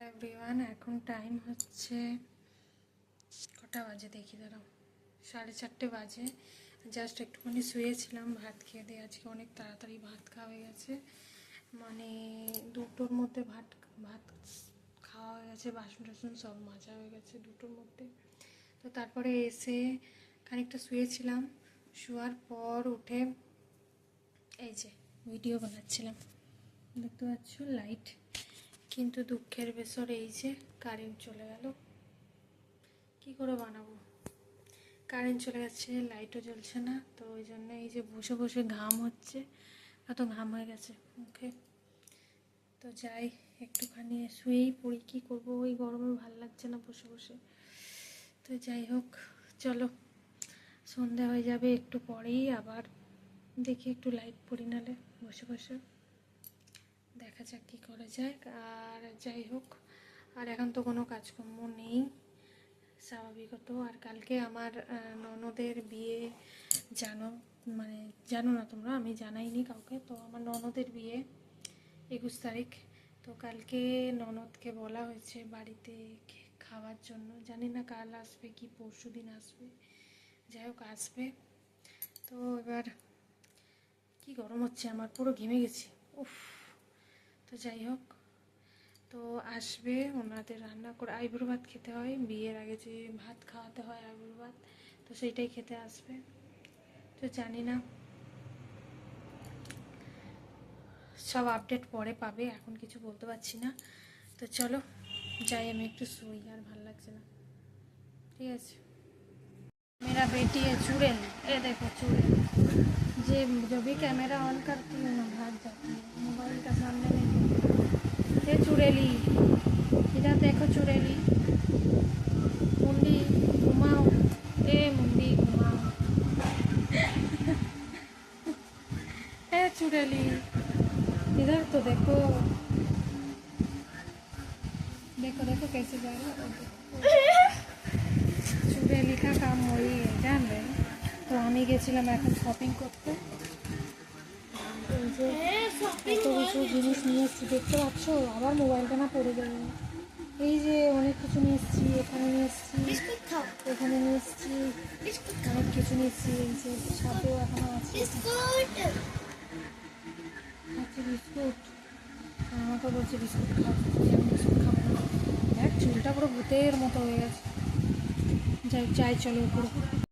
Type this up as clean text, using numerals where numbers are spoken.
Everyone, এখন time হচ্ছে কটা বাজে দেখি, দাঁড়াও, 4:30 বাজে। জাস্ট একটুখানি শুয়েছিলাম, ভাত খেয়ে দিয়ে। আজকে অনেক তাড়াতাড়ি ভাত খাওয়া হয়ে গেছে, মানে 2টোর মধ্যে ভাত খাওয়া হয়ে গেছে, বাসন টাসন সব মাজা হয়ে গেছে 2টোর মধ্যে। তো তারপরে এসে খানিকটা শুয়েছিলাম, শোয়ার পর উঠে এই যে ভিডিও বানাচ্ছিলাম, দেখতে পাচ্ছ লাইট। কিন্তু দুঃখের বিষয় এই যে কারেন্ট চলে গেল, কি করে বানাবো? কারেন্ট চলে গেছে, লাইটও জ্বলছে না, তো ওই জন্য এই যে বসে বসে ঘাম হচ্ছে, এত ঘাম হয়ে গেছে মুখে। তো যাই, একটুখানি শুয়েই পড়ি, কী করবো, ওই গরমে ভাল লাগছে না বসে বসে। তো যাই হোক, চলো, সন্ধ্যা হয়ে যাবে একটু পরেই, আবার দেখি একটু লাইট পড়ি, নালে বসে বসে দেখা যাক কী করা যায়। আর যাই হোক, আর এখন তো কোনো কাজকর্ম নেই স্বাভাবিকত। আর কালকে আমার ননদের বিয়ে, জানো না তোমরা, আমি জানাইনি কাউকে। তো আমার ননদের বিয়ে 21 তারিখ। তো কালকে ননদকে বলা হয়েছে বাড়িতে খাওয়ার জন্য, জানি না কাল আসবে কি পরশু দিন আসবে, যাই হোক আসবে। তো এবার কি গরম হচ্ছে, আমার পুরো ঘেমে গেছি, উফ। তো যাই হোক, তো আসবে, ওনাদের রান্না করে আইবুড়ো ভাত খেতে হয়, বিয়ের আগে যে ভাত খাওয়াতে হয় আইবুড়ো ভাত, তো সেইটাই খেতে আসবে। তো জানি না, সব আপডেট পরে পাবে, এখন কিছু বলতে পারছি না। তো চলো যাই, আমি একটু শুই, আর ভাল লাগছে না, ঠিক আছে। मेरा बेटी है चुड़ैल, ये देखो चुड़ैल, जे जो भी कैमरा ऑन करती हूँ ना भाग जाती है, मोबाइल का सामने नहीं। ये चुड़ैली, इधर देखो चुड़ैली, मुंडी घुमाओ, ए मुंडी घुमाओ। ए चुड़ैली, इधर तो देखो, देखो देखो कैसे जा रहा है। চুড়েলি কা কাম ওই জানবে। তো আমি গেছিলাম এখন শপিং করতে, এই যে এত কিছু জিনিস নিয়ে এসেছি, দেখতে পাচ্ছ, আবার মোবাইলটা না পড়ে যাবে। এই যে অনেক কিছু নিয়ে এসেছি, এখানে নিয়ে এসেছি, এখানে নিয়ে এসেছি, অনেক কিছু নিয়ে এসেছি। এই যে সাথেও এখনো আছে, আচ্ছা বিস্কুট, আমাকে বলছে বিস্কুট খাও, আমি বিস্কুট খাবো না। দেখ চুলটা পুরো ভূতের মতো হয়ে গেছে। যাই চলো উপরে।